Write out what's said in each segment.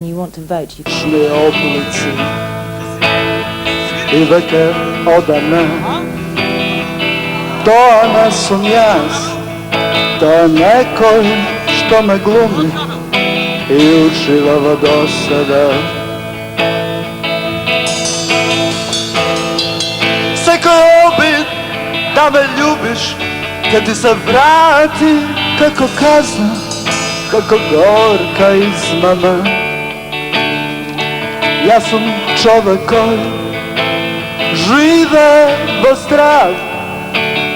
you want to vote, you can. Šli oblici i veke odane, to ne sam jas, to je nekoj što me glumi i uživava do sada. Seko je obid da me ljubiš, kad ti se vrati kako kazna, kako gorka izmama. Ja sam čovek koji žive vo strah,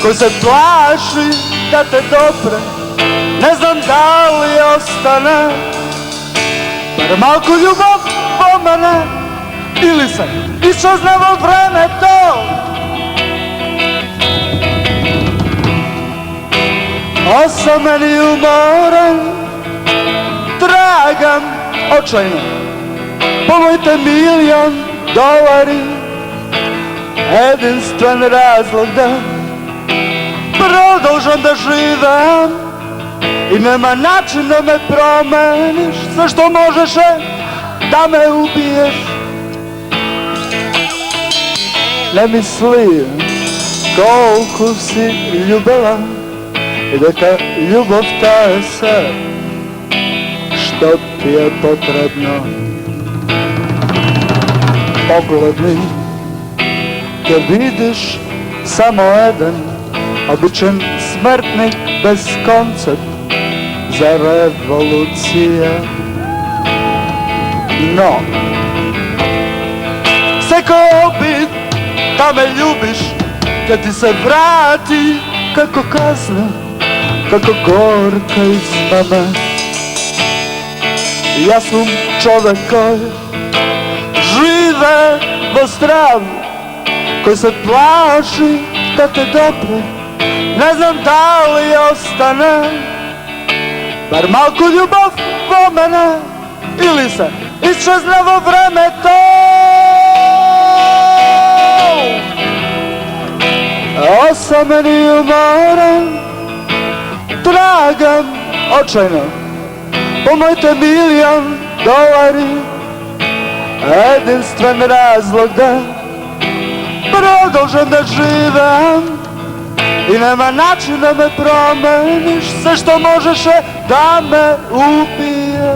koji se plaši da te dopre, ne znam da li ostane bar malko ljubav po mene, ili se iščeznevo vreme to. Osameni umoran, tragam očajno, pomojte $1.000.000, jedinstven razlog da produžam da živem i nema način da me promeniš, sve što možeš je da me ubiješ. Ne misli koliko si ljubila i da ta ljubav ta je sve što ti je potrebno. Pogledni, kad vidiš samo jedan običan smrtnik bez koncept za revolucije. No, seko je obid da me ljubiš, kad ti se vrati kako kazna, kako gorka izmama. Ja sam čovek koji žive vo stravu, koji se plaši da te dopre, ne znam da li ostane bar malko ljubav po mene, ili se iščeznevo vreme to. Osameni umoran, tragam očajno, pomojte $1.000.000, jedinstven razlog da produžam da živem i nema način da me promeniš, sve što možeš je da me ubije.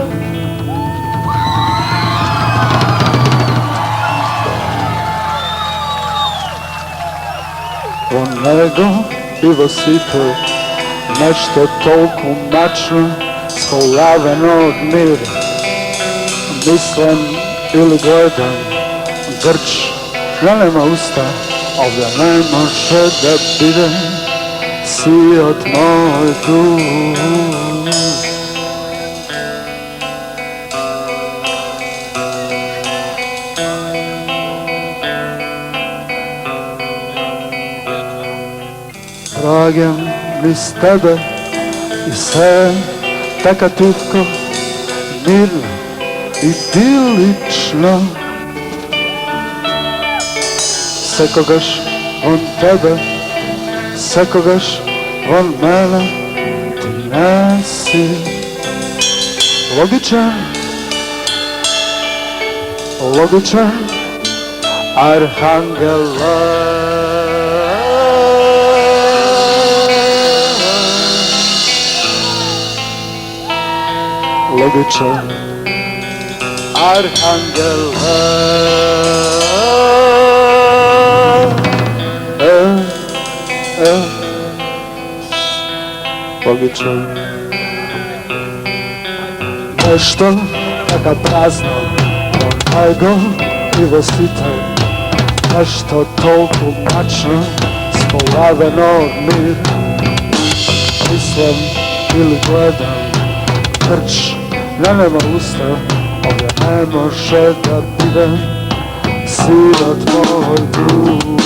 O nego pivo sito, nešto toliko mačno, skolaveno od mira. Mislim ili gledam grč, ja nema usta, ovdje ne može da bide si od moj duh. Tragam niz tebe i sve taka tihko, mirno, idilično. Sekogaš on tebe, sekogaš on mene, ti nesi logičan, logičan arhangela. Logičan arhangela. Logičan. Nešto taka prazno, ego i vositaj, nešto toliko mačno, spolaveno od mir. Mislim ili gledam krč, ja nema usta, ovdje ne može da bide sirot moj duh.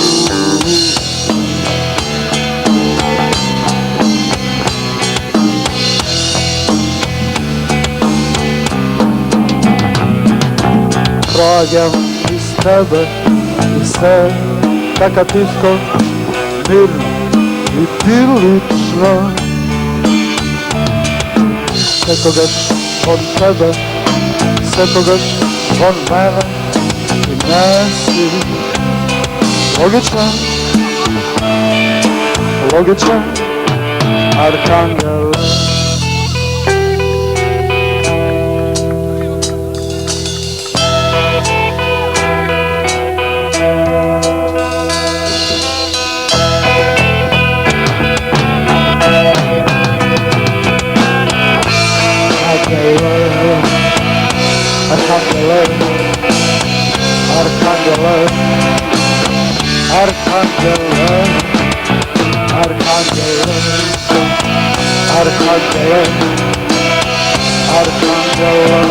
Tragam iz tebe i sve taka tihko, mirno i idilično. Sekogaš od tebe, kogoś von mene i nesi. Logičan, Arkangele. Arkangele, Arkangele, Arkangele, Arkangele, Arkangele, Arkangele,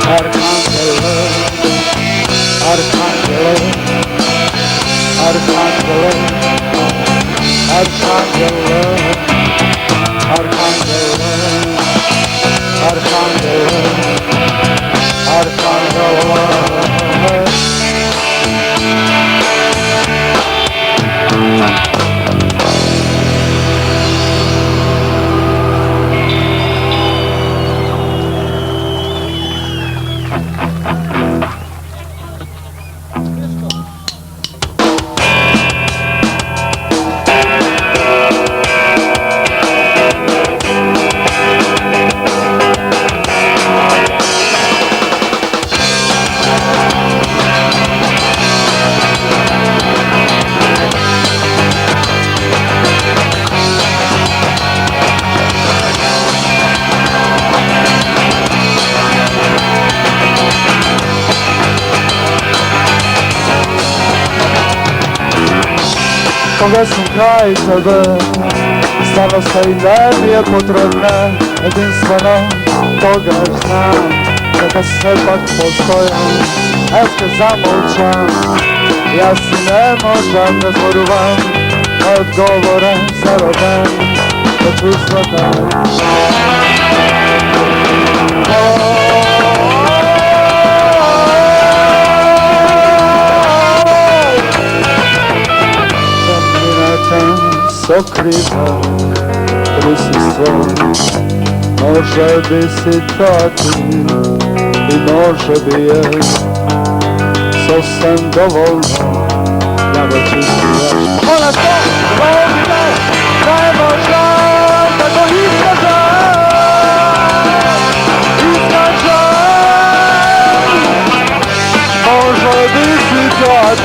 Arkangele, Arkangele, Arkangele, Arkangele, Arkangele, Arkangele. Koga sam kraj tebe, starosta i ne je potrebne, jedinstveno toga znam, kada sepak postojan, eske zamolčan, ja si ne možem da zvoruvam, odgovore zaroben, da čustva daj. Sokriva prisustvo, može bi si to ti i može bi je sasvim dovoljno da ga čustivaš. Ona to volite, ne može da to iskaže, može bi si to ti.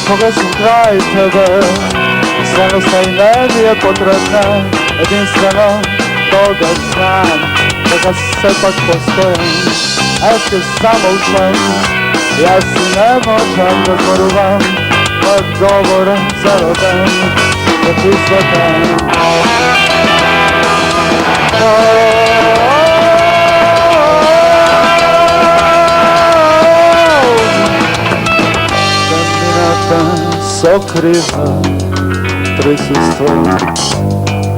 Koga sam kraj tebe, starosta i ne mi je potrebna, jedinstveno toga znam, kada sepak postojan, eske zamolčan, ja si ne možem da zvoruvam, odgovore zaroben, da ti svetam. Sokriva prisustvo,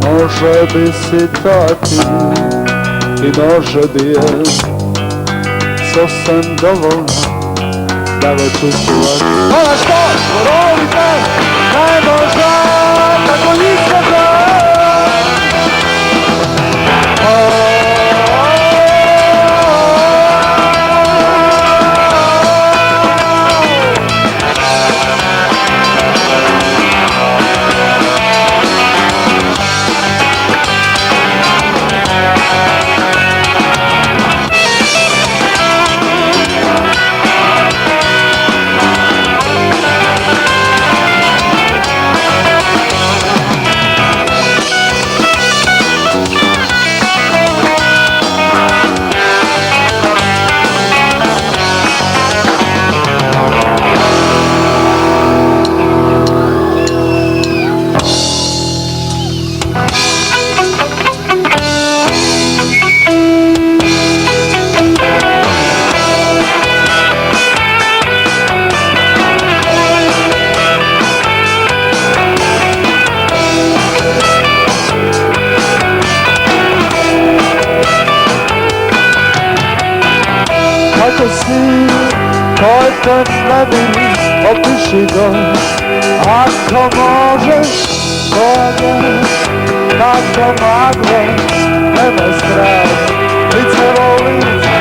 može bi si to ti i može bi je sasvim dovoljno da ga čustivaš. Ona što volite, ne može tako iskaže. Ako si koji ne bi opiši go. Ako možeš koja kako maglo, nema strah, lice vo lice.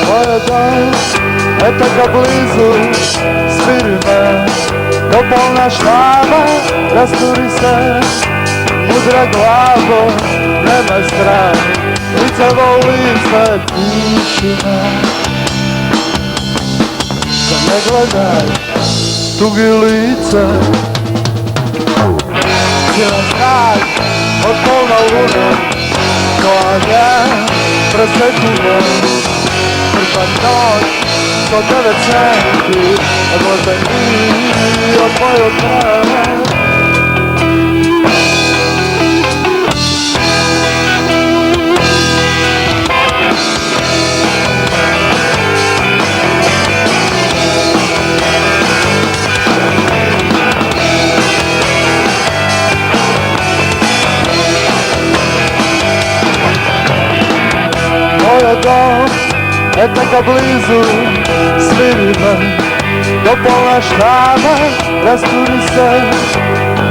Moja dan, eto ga blizu, sviri me, do polna štava, rasturi se. Mudra glavo, nemaj strah, lice vo lice, tišina. Da ne gledaj tugi lice, silan znak od polna luna, koja je presekula. Prva noć, 109 centi, odlaze mi od tvojeg kraja. Dom, eto ga blizu, sviri me, do polna štava, rasturi se.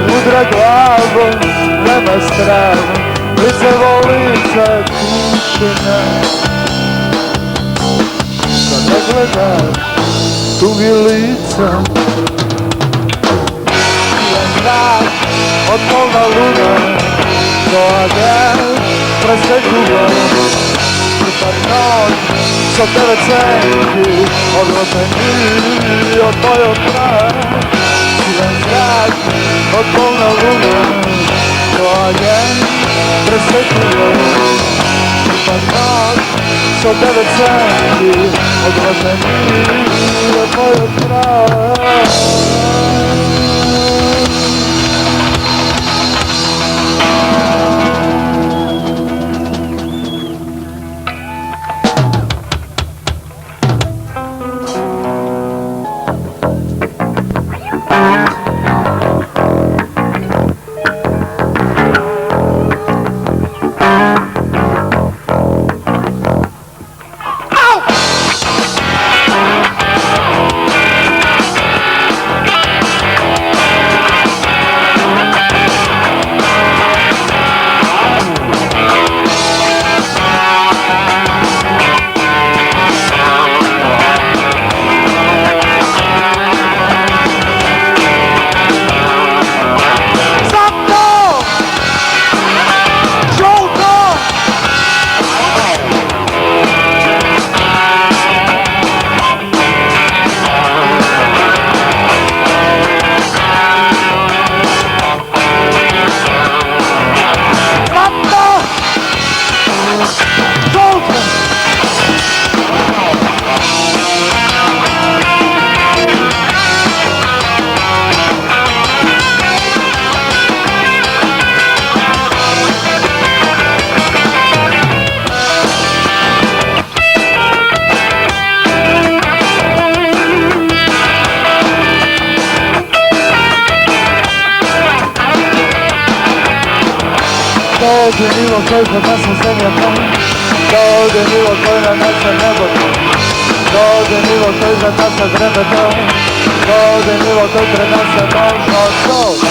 Mudra glavo, nema strah, lice vo lice, tišina. Da ne gledaj tugi lica, silan znak od polna luna, koja je presekula. Prva noć, 109 centi, odlaze mi od tvojeg kraja. Silan zrak od polna luna, koja je presekula. Prva noć, 109 centi, odlaze mi od tvojeg kraja. Dođe nivo koji kod nas u zemlja tom, dođe nivo koji na naše nebo tom, dođe nivo koji za nas vreme tom, dođe nivo koji pred nas je možno to.